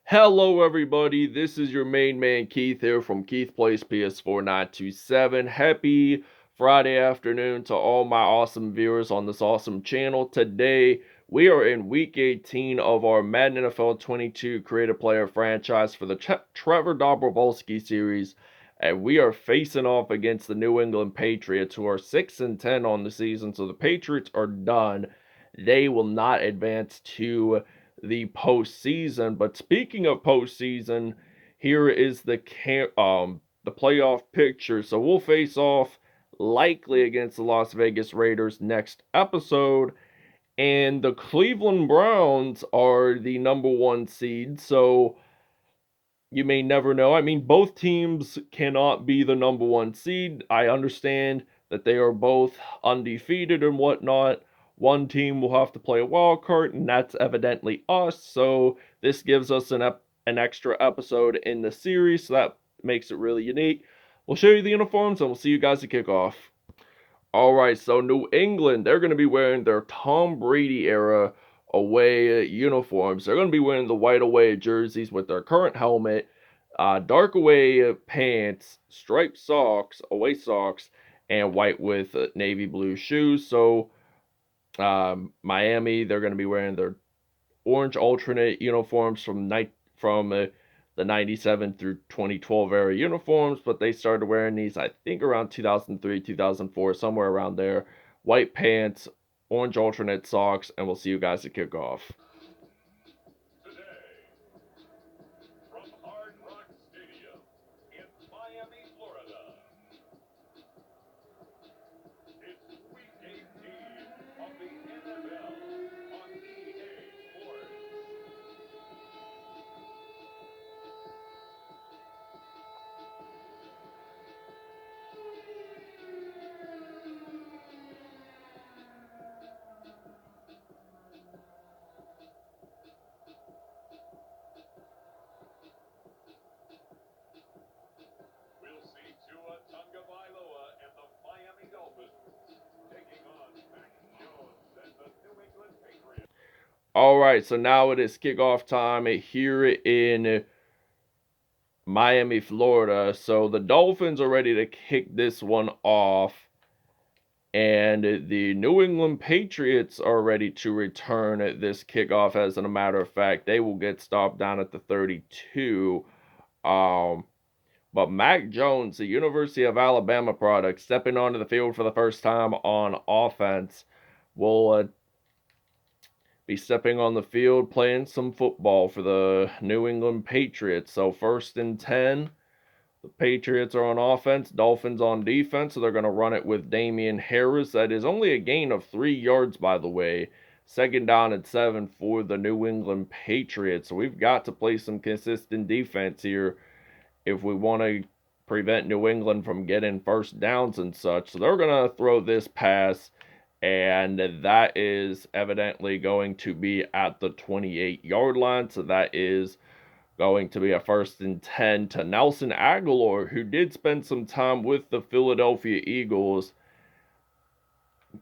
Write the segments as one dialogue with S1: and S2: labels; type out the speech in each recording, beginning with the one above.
S1: Hello everybody, this is your main man Keith here from Keith Plays PS4 927. Happy Friday afternoon to all my awesome viewers on this awesome channel. Today we are in week 18 of our Madden NFL 22 creative player franchise for the Trevor Dobrovolski series, and we are facing off against the New England Patriots, who are 6-10 on the season. So the Patriots are done. They will not advance to the postseason. But speaking of postseason, here is the playoff picture. So we'll face off likely against the Las Vegas Raiders next episode, and the Cleveland Browns are the number 1 seed. So you may never know. I mean, both teams cannot be the number 1 seed. I understand that they are both undefeated and whatnot. One team will have to play a wild card, and that's evidently us. So this gives us an extra episode in the series, so that makes it really unique. We'll show you the uniforms, and we'll see you guys at kickoff. All right, so New England, they're going to be wearing their Tom Brady era away uniforms. They're going to be wearing the white away jerseys with their current helmet, dark away pants, striped socks, away socks, and white with navy blue shoes. So Miami, they're going to be wearing their orange alternate uniforms from the 97 through 2012 era uniforms, but they started wearing these, I think, around 2003, 2004, somewhere around there. White pants, orange alternate socks, and we'll see you guys at kickoff.
S2: Today, from Hard Rock Stadium in Miami, Florida, it's Week 18 of the NFL on EA Sports. We'll see Tua Tagovailoa and the Miami Dolphins taking on Mac Jones and the New England Patriots.
S1: All right, so now it is kickoff time here in Miami, Florida. So the Dolphins are ready to kick this one off, and the New England Patriots are ready to return this kickoff. As a matter of fact, they will get stopped down at the 32. But Mac Jones, the University of Alabama product, stepping onto the field for the first time on offense, will be stepping on the field playing some football for the New England Patriots. So 1st and 10. The Patriots are on offense, Dolphins on defense, so they're going to run it with Damian Harris. That is only a gain of 3 yards, by the way. 2nd down and 7 for the New England Patriots. So we've got to play some consistent defense here if we want to prevent New England from getting first downs and such. So they're going to throw this pass, and that is evidently going to be at the 28-yard line. So that is going to be a 1st and 10 to Nelson Agholor, who did spend some time with the Philadelphia Eagles.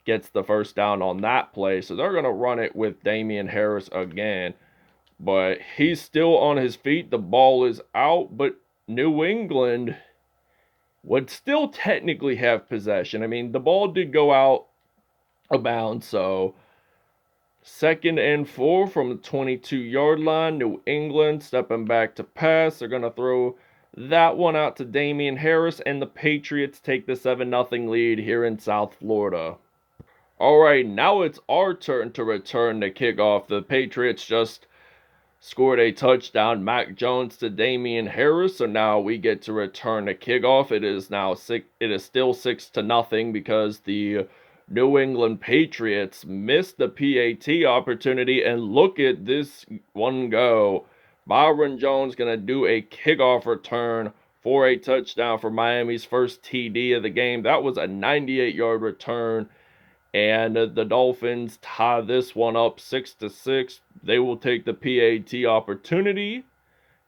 S1: Gets the first down on that play. So they're going to run it with Damian Harris again. But he's still on his feet. The ball is out, but New England would still technically have possession. I mean, the ball did go out of bounds, so 2nd and 4 from the 22-yard line. New England stepping back to pass. They're going to throw that one out to Damian Harris, and the Patriots take the 7-0 lead here in South Florida. All right, now it's our turn to return the kickoff. The Patriots just scored a touchdown. Mac Jones to Damian Harris, so now we get to return the kickoff. It is still 6-0 because the New England Patriots missed the PAT opportunity, and look at this one go. Byron Jones going to do a kickoff return for a touchdown for Miami's first TD of the game. That was a 98-yard return, and the Dolphins tie this one up 6-6. They will take the PAT opportunity,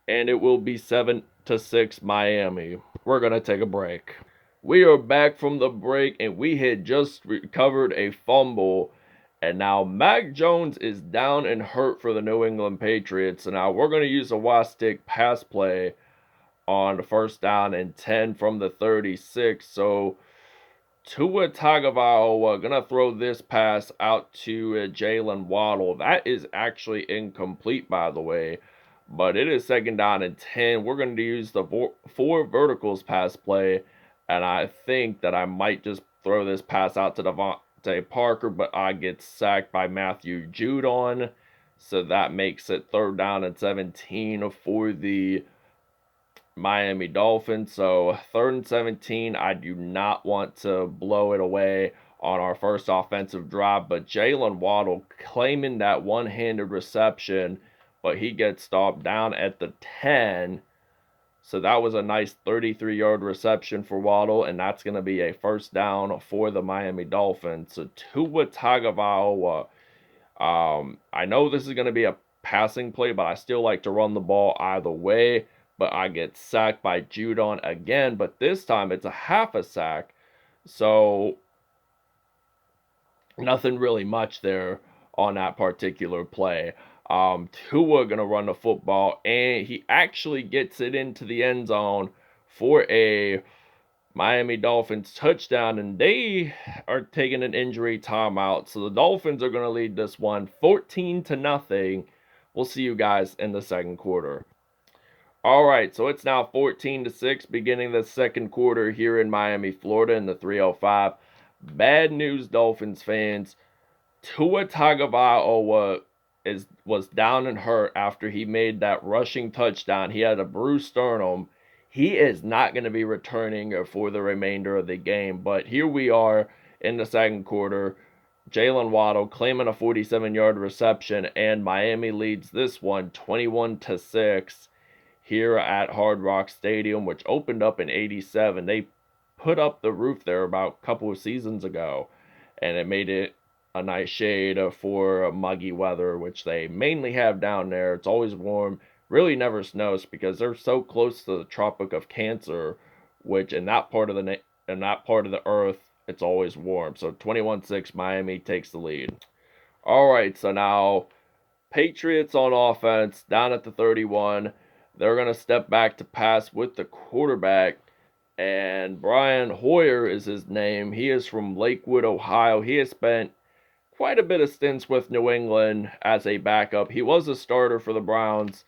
S1: and it will be 7-6 Miami. We're going to take a break. We are back from the break, and we had just recovered a fumble, And now Mac Jones is down and hurt for the New England Patriots. So now we're going to use a Y-stick pass play on the 1st down and 10 from the 36. So Tua Tagovailoa going to throw this pass out to Jalen Waddle. That is actually incomplete, by the way. But it is 2nd down and 10. We're going to use the 4 verticals pass play. And I think that I might just throw this pass out to Devontae Parker, but I get sacked by Matthew Judon. So that makes it 3rd down and 17 for the Miami Dolphins. So 3rd and 17, I do not want to blow it away on our first offensive drive, but Jalen Waddle claiming that one-handed reception, but he gets stopped down at the 10. So that was a nice 33-yard reception for Waddle, and that's going to be a 1st down for the Miami Dolphins. So Tua Tagovailoa, I know this is going to be a passing play, but I still like to run the ball either way. But I get sacked by Judon again, but this time it's a half a sack. So nothing really much there on that particular play. Tua gonna run the football, and he actually gets it into the end zone for a Miami Dolphins touchdown, and they are taking an injury timeout. So the Dolphins are gonna lead this one 14-0. We'll see you guys in the 2nd quarter. All right, so it's now 14-6, beginning the 2nd quarter here in Miami, Florida, in the 305. Bad news, Dolphins fans. Tua Tagovailoa was down and hurt after he made that rushing touchdown. He had a bruised sternum. He is not going to be returning for the remainder of the game. But here we are in the 2nd quarter. Jalen Waddle claiming a 47-yard reception, and Miami leads this one 21-6. Here at Hard Rock Stadium, which opened up in '87. They put up the roof there about a couple of seasons ago, and it made it a nice shade for muggy weather, which they mainly have down there. It's always warm, really never snows because they're so close to the Tropic of Cancer, which in that part of the earth, it's always warm. So 21-6, Miami takes the lead. All right, so now Patriots on offense down at the 31. They're going to step back to pass with the quarterback, and Brian Hoyer is his name. He is from Lakewood, Ohio. He has spent quite a bit of stints with New England as a backup. He was a starter for the Browns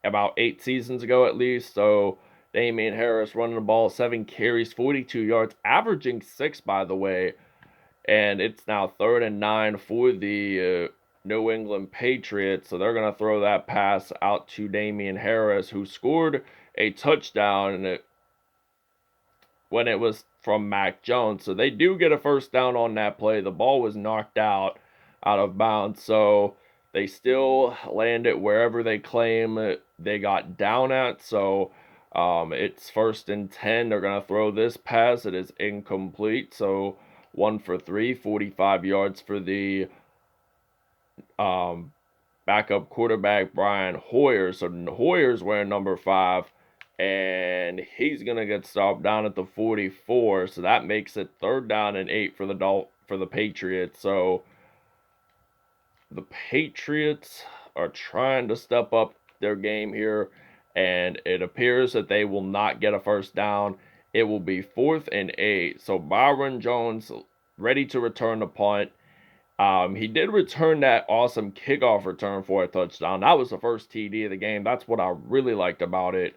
S1: about 8 seasons ago at least. So Damian Harris running the ball, 7 carries, 42 yards, averaging 6, by the way. And it's now 3rd and 9 for the New England Patriots. So they're going to throw that pass out to Damian Harris, who scored a touchdown when it was from Mac Jones. So they do get a 1st down on that play. The ball was knocked out of bounds. So they still land it wherever they claim they got down at. So it's 1st and 10. They're going to throw this pass. It is incomplete. So 1 for 3, 45 yards for the backup quarterback Brian Hoyer. So Hoyer's wearing number 5, and he's gonna get stopped down at the 44. So that makes it 3rd down and 8 for the Patriots. So the Patriots are trying to step up their game here, and it appears that they will not get a 1st down. It will be 4th and 8. So Byron Jones ready to return the punt. He did return that awesome kickoff return for a touchdown. That was the first TD of the game. That's what I really liked about it.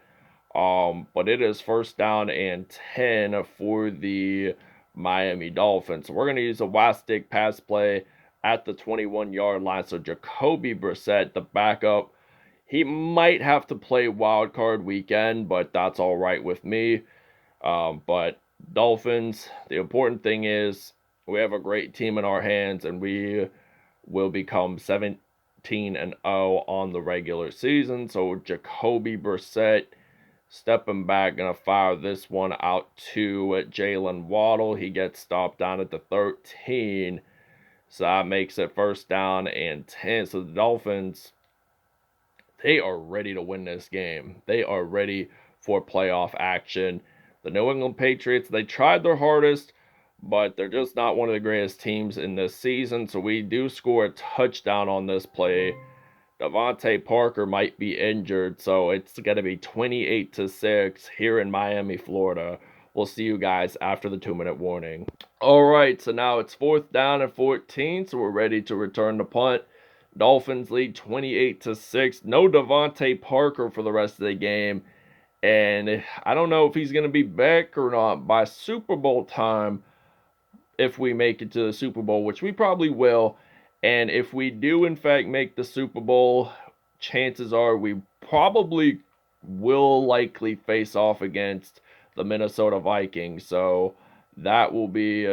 S1: But it is 1st down and 10 for the Miami Dolphins. So we're going to use a Y-stick pass play at the 21-yard line. So Jacoby Brissett, the backup, he might have to play wild card weekend, but that's all right with me. But Dolphins, the important thing is we have a great team in our hands, and we will become 17-0 on the regular season. So Jacoby Brissett stepping back, gonna fire this one out to Jalen Waddle. He gets stopped down at the 13. So that makes it 1st down and 10. So the Dolphins, they are ready to win this game. They are ready for playoff action. The New England Patriots, they tried their hardest, but they're just not one of the greatest teams in this season. So we do score a touchdown on this play. Devontae Parker might be injured, so it's going to be 28-6 here in Miami, Florida. We'll see you guys after the 2-minute warning. All right, so now it's 4th down and 14, so we're ready to return the punt. Dolphins lead 28-6. No Devontae Parker for the rest of the game, and I don't know if he's going to be back or not by Super Bowl time if we make it to the Super Bowl, which we probably will. And if we do, in fact, make the Super Bowl, chances are we probably will likely face off against the Minnesota Vikings. So that will be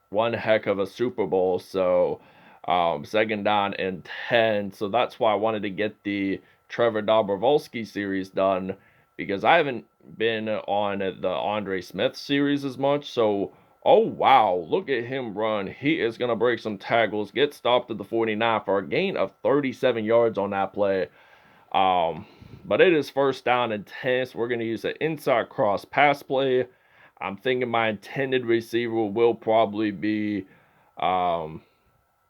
S1: one heck of a Super Bowl. So 2nd down and 10. So that's why I wanted to get the Trevor Dobrovolski series done, because I haven't been on the Andre Smith series as much. So, oh wow, look at him run. He is going to break some tackles, get stopped at the 49 for a gain of 37 yards on that play. But it is 1st down and 10, so we're going to use an inside cross pass play. I'm thinking my intended receiver will probably be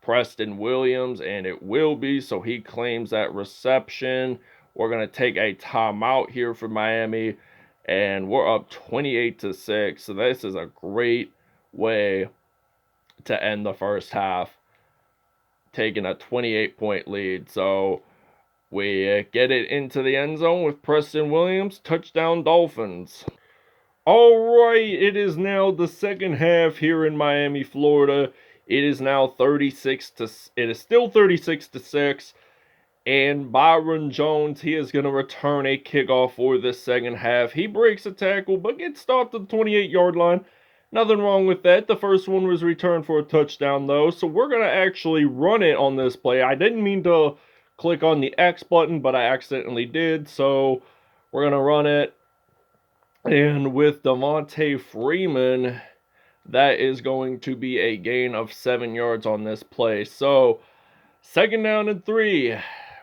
S1: Preston Williams, and it will be, so he claims that reception. We're going to take a timeout here for Miami, and we're up 28-6, so this is a great way to end the first half, taking a 28-point lead. So we get it into the end zone with Preston Williams. Touchdown Dolphins. All right, it is now the second half here in Miami, Florida. It is now 36-6, and Byron Jones, he is going to return a kickoff for this second half. He breaks a tackle, but gets stopped at the 28-yard line. Nothing wrong with that. The first one was returned for a touchdown, though, so we're going to actually run it on this play. I didn't mean to click on the X button, but I accidentally did, so we're going to run it. And with Devontae Freeman, that is going to be a gain of 7 yards on this play. So, 2nd down and 3.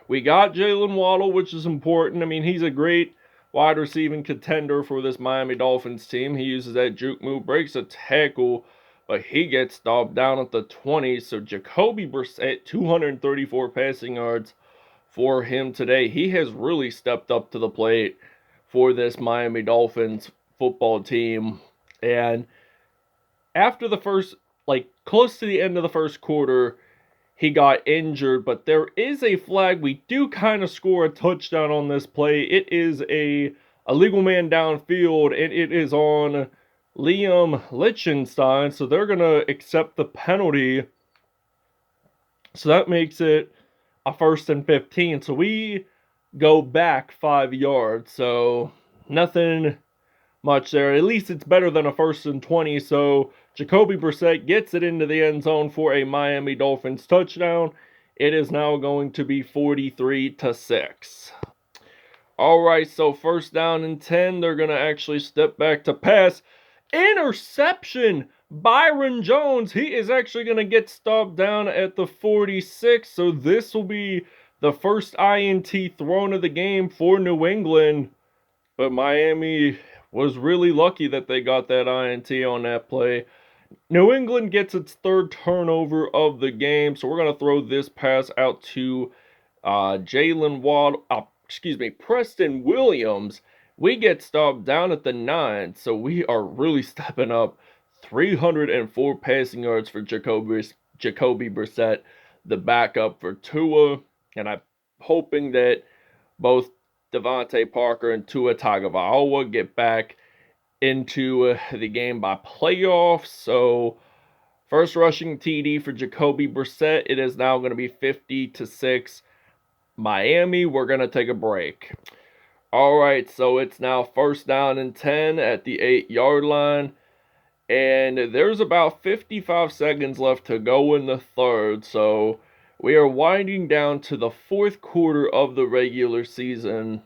S1: We got Jalen Waddle, which is important. I mean, he's a great wide receiving contender for this Miami Dolphins team. He uses that juke move, breaks a tackle, but he gets stopped down at the 20. So, Jacoby Brissett, 234 passing yards for him today. He has really stepped up to the plate for this Miami Dolphins football team. And after the first, close to the end of the first quarter, he got injured, but there is a flag. We do kind of score a touchdown on this play. It is a legal man downfield, and it is on Liam Lichtenstein, so they're going to accept the penalty. So that makes it a 1st and 15. So we go back 5 yards. So nothing much there. At least it's better than a 1st and 20. So Jacoby Brissett gets it into the end zone for a Miami Dolphins touchdown. It is now going to be 43-6. All right, so 1st down and 10. They're going to actually step back to pass. Interception! Byron Jones, he is actually going to get stopped down at the 46. So this will be the first INT thrown of the game for New England. But Miami was really lucky that they got that INT on that play. New England gets its 3rd turnover of the game, so we're going to throw this pass out to Preston Williams. We get stopped down at the 9, so we are really stepping up. 304 passing yards for Jacoby Brissett, the backup for Tua, and I'm hoping that both Devontae Parker and Tua Tagovailoa get back into the game by playoffs. So, first rushing TD for Jacoby Brissett. It is now going to be 50-6 Miami. We're going to take a break. All right, so it's now 1st down and 10 at the 8-yard line. And there's about 55 seconds left to go in the 3rd. So we are winding down to the 4th quarter of the regular season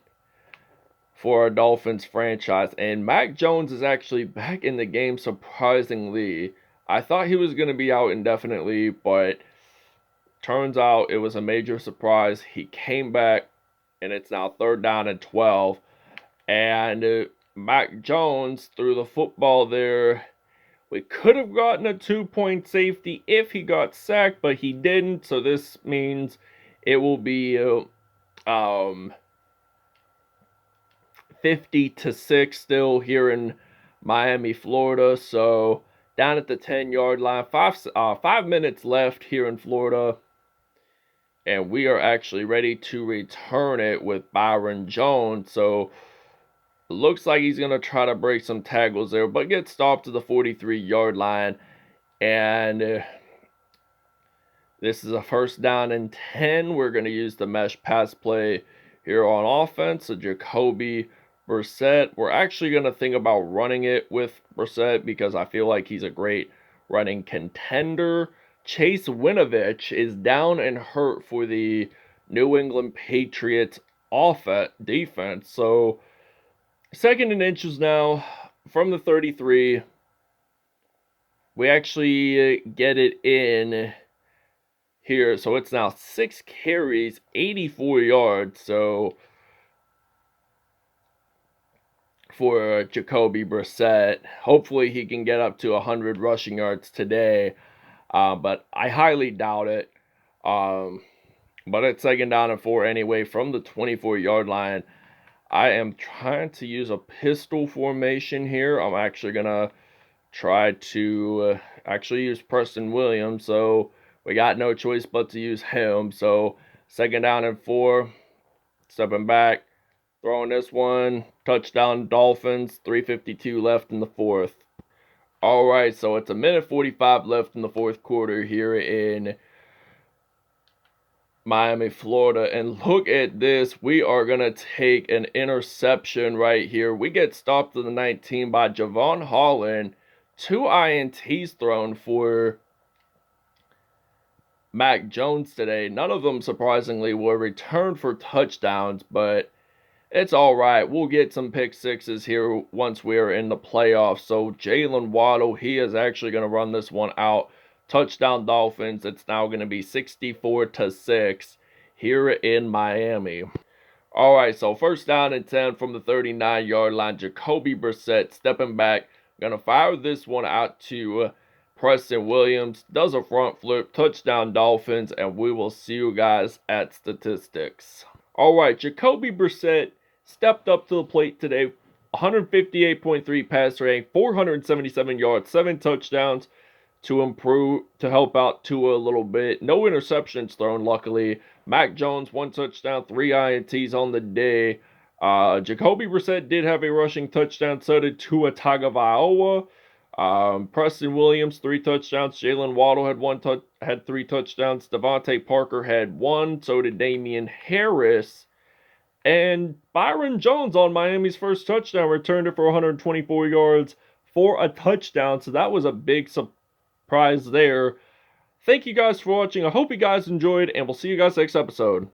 S1: for our Dolphins franchise. And Mac Jones is actually back in the game, surprisingly. I thought he was going to be out indefinitely, but turns out it was a major surprise. He came back, and it's now 3rd down and 12. And Mac Jones threw the football there. We could have gotten a 2-point safety if he got sacked, but he didn't. So this means it will be 50-6 still here in Miami, Florida. So down at the 10-yard line, 5 minutes left here in Florida. And we are actually ready to return it with Byron Jones. So it looks like he's going to try to break some tackles there, but get stopped to the 43-yard line. And this is a 1st down and 10. We're going to use the mesh pass play here on offense. So Jacoby Brissett. We're actually going to think about running it with Brissett because I feel like he's a great running contender. Chase Winovich is down and hurt for the New England Patriots defense. So 2nd and inches now from the 33. We actually get it in here. So it's now 6 carries, 84 yards. So for Jacoby Brissett, hopefully he can get up to 100 rushing yards today. But I highly doubt it. But it's 2nd down and 4 anyway from the 24-yard line. I am trying to use a pistol formation here. I'm actually going to try to actually use Preston Williams. So we got no choice but to use him. So 2nd down and 4. Stepping back. Throwing this one. Touchdown Dolphins. 3:52 left in the 4th. All right, so it's 1:45 left in the 4th quarter here in Miami, Florida. And look at this. We are going to take an interception right here. We get stopped to the 19 by Javon Holland. 2 INTs thrown for Mac Jones today. None of them, surprisingly, were returned for touchdowns, but it's all right. We'll get some pick sixes here once we're in the playoffs. So Jalen Waddle, he is actually going to run this one out. Touchdown Dolphins. It's now going to be 64-6 here in Miami. All right, so 1st down and 10 from the 39-yard line. Jacoby Brissett stepping back. Going to fire this one out to Preston Williams. Does a front flip. Touchdown Dolphins. And we will see you guys at statistics. All right, Jacoby Brissett stepped up to the plate today. 158.3 pass rating, 477 yards, 7 touchdowns to help out Tua a little bit. No interceptions thrown, luckily. Mac Jones, 1 touchdown, 3 INTs on the day. Jacoby Brissett did have a rushing touchdown, so did Tua Tagovailoa. Preston Williams, 3 touchdowns. Jalen Waddle had 3 touchdowns. Devontae Parker had 1. So did Damian Harris. And Byron Jones on Miami's first touchdown returned it for 124 yards for a touchdown. So that was a big surprise there. Thank you guys for watching. I hope you guys enjoyed, and we'll see you guys next episode.